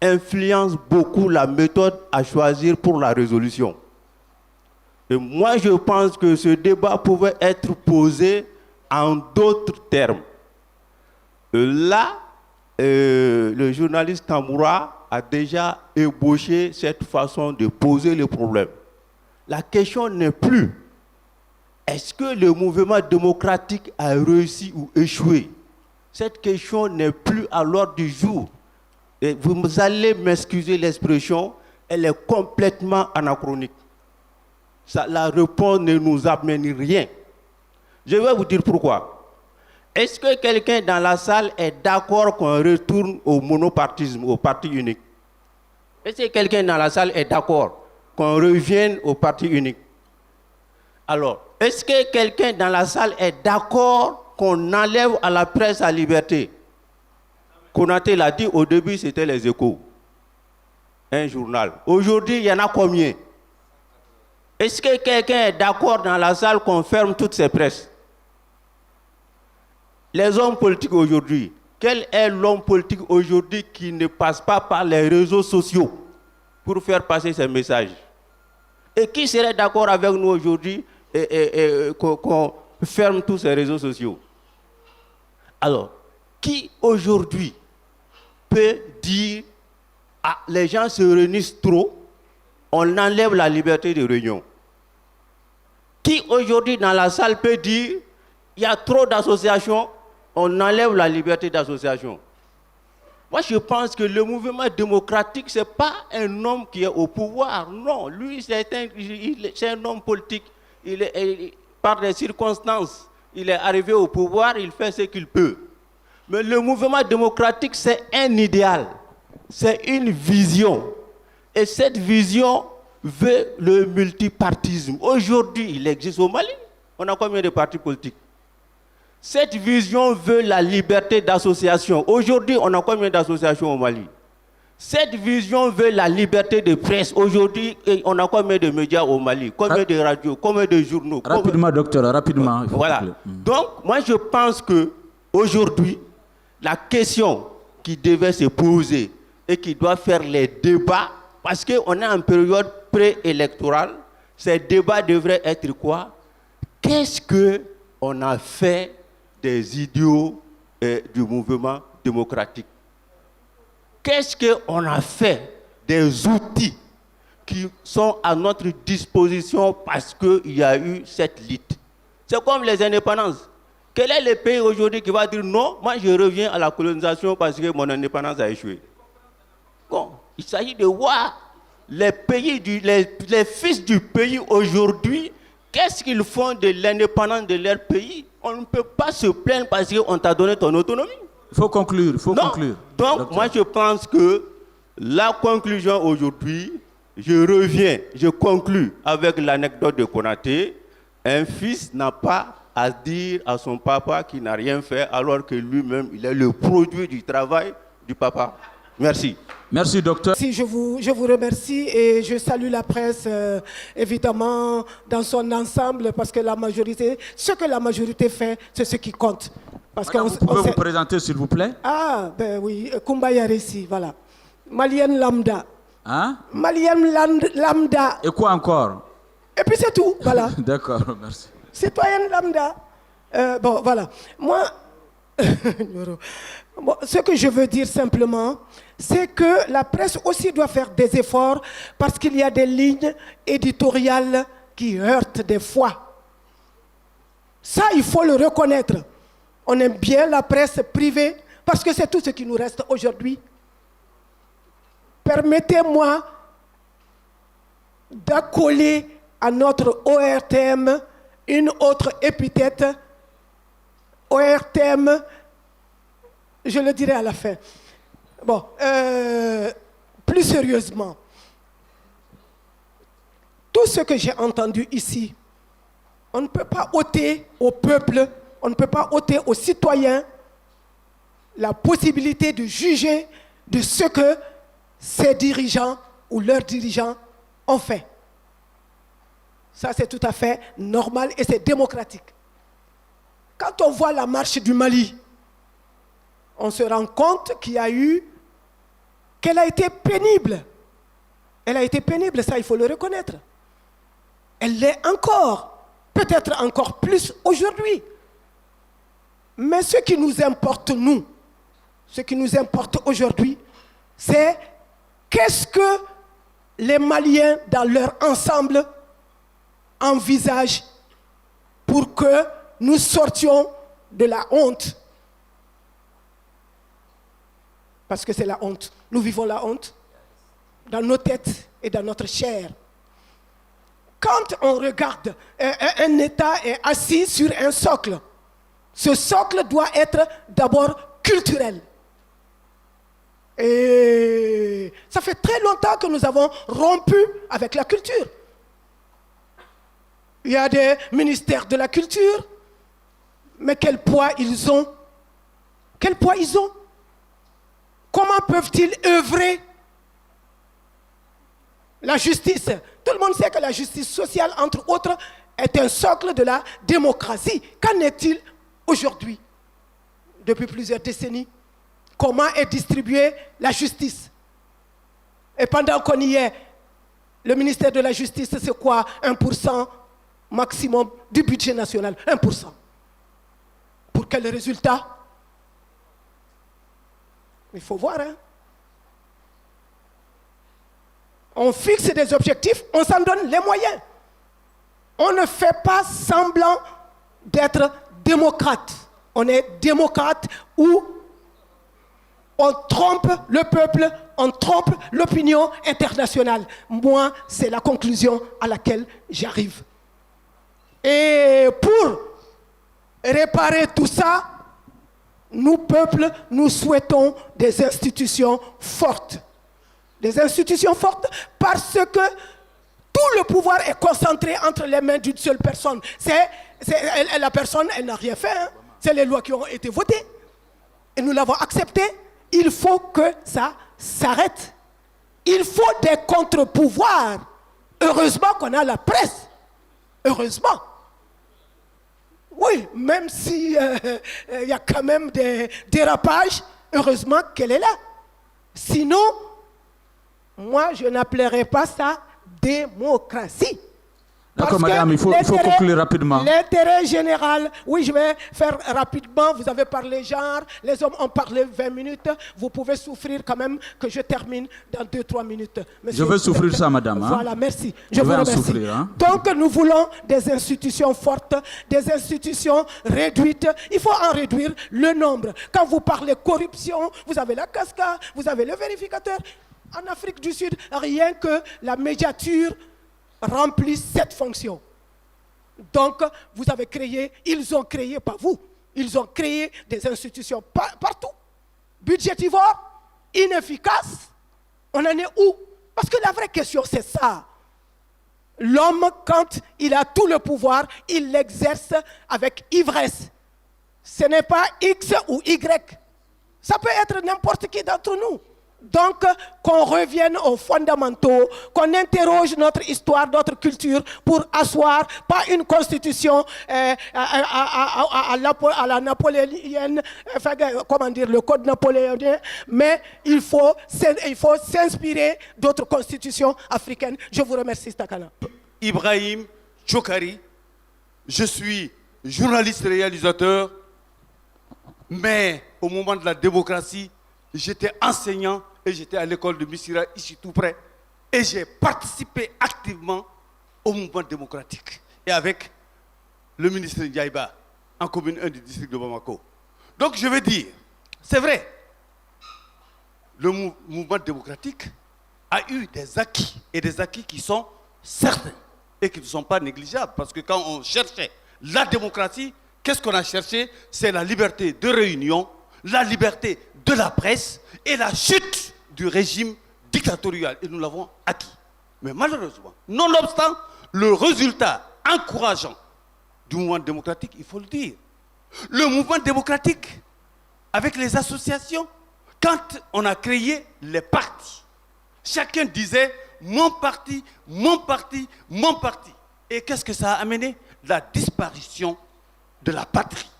influence beaucoup la méthode à choisir pour la résolution. Et moi, je pense que ce débat pouvait être posé en d'autres termes. Là, le journaliste Tamboura a déjà ébauché cette façon de poser le problème. La question n'est plus est-ce que le mouvement démocratique a réussi ou échoué? Cette question n'est plus à l'ordre du jour. Et vous allez m'excuser l'expression, elle est complètement anachronique. La réponse ne nous amène rien. Je vais vous dire pourquoi. Est-ce que quelqu'un dans la salle est d'accord qu'on retourne au monopartisme, au parti unique? Est-ce que quelqu'un dans la salle est d'accord qu'on revienne au parti unique? Alors, est-ce que quelqu'un dans la salle est d'accord qu'on enlève à la presse la liberté? Konaté l'a dit au début, c'était les Échos. Un journal. Aujourd'hui, il y en a combien? Est-ce que quelqu'un est d'accord dans la salle qu'on ferme toutes ces presses? Les hommes politiques aujourd'hui, quel est l'homme politique aujourd'hui qui ne passe pas par les réseaux sociaux pour faire passer ses messages? Et qui serait d'accord avec nous aujourd'hui qu'on ferme tous ces réseaux sociaux? Alors, qui aujourd'hui peut dire les gens se réunissent trop, on enlève la liberté de réunion? Qui aujourd'hui dans la salle peut dire il y a trop d'associations, on enlève la liberté d'association? Moi, je pense que le mouvement démocratique, ce n'est pas un homme qui est au pouvoir. Non, lui, c'est un homme politique. Par des circonstances, il est arrivé au pouvoir, il fait ce qu'il peut. Mais le mouvement démocratique, c'est un idéal. C'est une vision. Et cette vision veut le multipartisme. Aujourd'hui, il existe au Mali. On a combien de partis politiques? Cette vision veut la liberté d'association. Aujourd'hui, on a combien d'associations au Mali? Cette vision veut la liberté de presse. Aujourd'hui, on a combien de médias au Mali? Combien de radios? Combien de journaux? Rapidement, docteur, rapidement. Voilà. Donc, moi, je pense qu'aujourd'hui, la question qui devait se poser et qui doit faire les débats, parce qu'on est en période préélectorale, ces débats devraient être quoi? Qu'est-ce qu'on a fait des idiots du mouvement démocratique? Qu'est-ce qu'on a fait des outils qui sont à notre disposition parce qu'il y a eu cette lutte? C'est comme les indépendances. Quel est le pays aujourd'hui qui va dire non, moi je reviens à la colonisation parce que mon indépendance a échoué? Bon, il s'agit de voir les fils du pays aujourd'hui, qu'est-ce qu'ils font de l'indépendance de leur pays? On ne peut pas se plaindre parce qu'on t'a donné ton autonomie. Il faut conclure, il faut conclure. Donc, docteur, moi je pense que la conclusion aujourd'hui, je conclus avec l'anecdote de Konaté. Un fils n'a pas à dire à son papa qu'il n'a rien fait alors que lui-même, il est le produit du travail du papa. Merci. Merci, docteur. Si je vous remercie et je salue la presse, évidemment, dans son ensemble, parce que ce que la majorité fait, c'est ce qui compte. Parce Madame, vous pouvez vous présenter, s'il vous plaît? Ah, ben oui, Koumba Yaressi, voilà. Malienne lambda. Hein? Malienne lambda. Et quoi encore? Et puis c'est tout, voilà. D'accord, merci. Citoyenne lambda. Bon, voilà. Moi, ce que je veux dire simplement, c'est que la presse aussi doit faire des efforts parce qu'il y a des lignes éditoriales qui heurtent des fois. Ça, il faut le reconnaître. On aime bien la presse privée parce que c'est tout ce qui nous reste aujourd'hui. Permettez-moi d'accoler à notre ORTM une autre épithète. ORTM, je le dirai à la fin. Bon, plus sérieusement, tout ce que j'ai entendu ici, on ne peut pas ôter au peuple, on ne peut pas ôter aux citoyens la possibilité de juger de ce que ses dirigeants ou leurs dirigeants ont fait. Ça, c'est tout à fait normal et c'est démocratique. Quand on voit la marche du Mali, on se rend compte qu'elle a été pénible. Elle a été pénible, ça, il faut le reconnaître. Elle l'est encore, peut-être encore plus aujourd'hui. Mais ce qui nous importe, nous, ce qui nous importe aujourd'hui, c'est qu'est-ce que les Maliens, dans leur ensemble, envisagent pour que nous sortions de la honte. Parce que c'est la honte. Nous vivons la honte dans nos têtes et dans notre chair. Quand on regarde, un État est assis sur un socle. Ce socle doit être d'abord culturel. Et ça fait très longtemps que nous avons rompu avec la culture. Il y a des ministères de la culture, mais quel poids ils ont? Quel poids ils ont? Comment peuvent-ils œuvrer? La justice. Tout le monde sait que la justice sociale, entre autres, est un socle de la démocratie. Qu'en est-il aujourd'hui? Depuis plusieurs décennies, comment est distribuée la justice? Et pendant qu'on y est, le ministère de la Justice, c'est quoi? 1% maximum du budget national. 1%. Pour quel résultat? Il faut voir, hein? On fixe des objectifs, on s'en donne les moyens. On ne fait pas semblant d'être démocrate. On est démocrate où on trompe le peuple, on trompe l'opinion internationale. Moi, c'est la conclusion à laquelle j'arrive. Et pour réparer tout ça, nous, peuple, nous souhaitons des institutions fortes. Des institutions fortes parce que tout le pouvoir est concentré entre les mains d'une seule personne. La personne, elle n'a rien fait. Hein. C'est les lois qui ont été votées. Et nous l'avons accepté. Il faut que ça s'arrête. Il faut des contre-pouvoirs. Heureusement qu'on a la presse. Heureusement. Oui, même s'il y a quand même des dérapages, heureusement qu'elle est là. Sinon, moi, je n'appellerai pas ça démocratie. D'accord, madame, il faut conclure rapidement. L'intérêt général, oui, je vais faire rapidement. Vous avez parlé genre, les hommes ont parlé 20 minutes. Vous pouvez souffrir quand même que je termine dans 2-3 minutes. Monsieur, je veux souffrir ça, madame. Hein? Voilà, merci. Je vous remercie. Souffrir, hein? Donc, nous voulons des institutions fortes, des institutions réduites. Il faut en réduire le nombre. Quand vous parlez corruption, vous avez la cascade, vous avez le vérificateur. En Afrique du Sud, rien que la médiature remplit cette fonction. Donc, vous avez créé, ils ont créé, pas vous, ils ont créé des institutions partout. Budgétivores, inefficaces. On en est où? Parce que la vraie question, c'est ça. L'homme, quand il a tout le pouvoir, il l'exerce avec ivresse. Ce n'est pas X ou Y. Ça peut être n'importe qui d'entre nous. Donc, qu'on revienne aux fondamentaux, qu'on interroge notre histoire, notre culture pour asseoir, pas une constitution à la napoléonienne, enfin, comment dire, le code napoléonien, mais il faut s'inspirer d'autres constitutions africaines. Je vous remercie, Stakana. Ibrahim Chokari, je suis journaliste réalisateur, mais au moment de la démocratie, j'étais enseignant et j'étais à l'école de Missira, ici tout près. Et j'ai participé activement au mouvement démocratique. Et avec le ministre Ndiaïba, en commune 1 du district de Bamako. Donc je veux dire, c'est vrai, le mouvement démocratique a eu des acquis. Et des acquis qui sont certains et qui ne sont pas négligeables. Parce que quand on cherchait la démocratie, qu'est-ce qu'on a cherché? C'est la liberté de réunion, la liberté de la presse et la chute du régime dictatorial. Et nous l'avons acquis. Mais malheureusement, nonobstant le résultat encourageant du mouvement démocratique, il faut le dire. Le mouvement démocratique, avec les associations, quand on a créé les partis, chacun disait mon parti, mon parti, mon parti. Et qu'est-ce que ça a amené? La disparition de la patrie.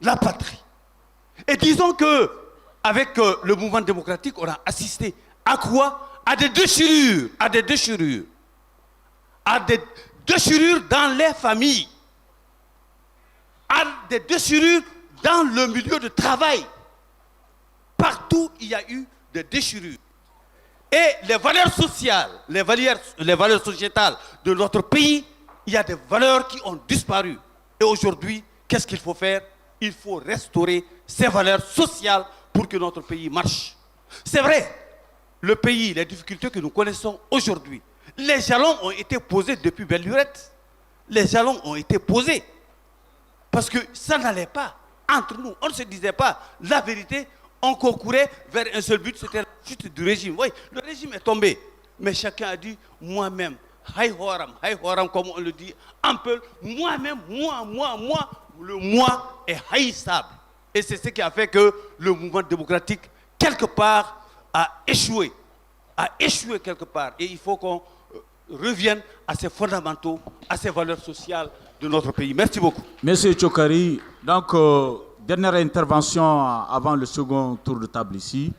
La patrie. Et disons que, avec le mouvement démocratique, on a assisté à quoi? À des déchirures, à des déchirures. À des déchirures dans les familles. À des déchirures dans le milieu de travail. Partout, il y a eu des déchirures. Et les valeurs sociales, les valeurs sociétales de notre pays, il y a des valeurs qui ont disparu. Et aujourd'hui, qu'est-ce qu'il faut faire? Il faut restaurer ces valeurs sociales pour que notre pays marche. C'est vrai, le pays, les difficultés que nous connaissons aujourd'hui, les jalons ont été posés depuis belle lurette. Les jalons ont été posés. Parce que ça n'allait pas entre nous. On ne se disait pas la vérité. On concourait vers un seul but, c'était la chute du régime. Oui, le régime est tombé. Mais chacun a dit, moi-même, hay horam, comme on le dit un peu, moi-même, moi, le moi est haïssable. Et c'est ce qui a fait que le mouvement démocratique, quelque part, a échoué quelque part. Et il faut qu'on revienne à ces fondamentaux, à ces valeurs sociales de notre pays. Merci beaucoup. Monsieur Tchokari, donc, dernière intervention avant le second tour de table ici.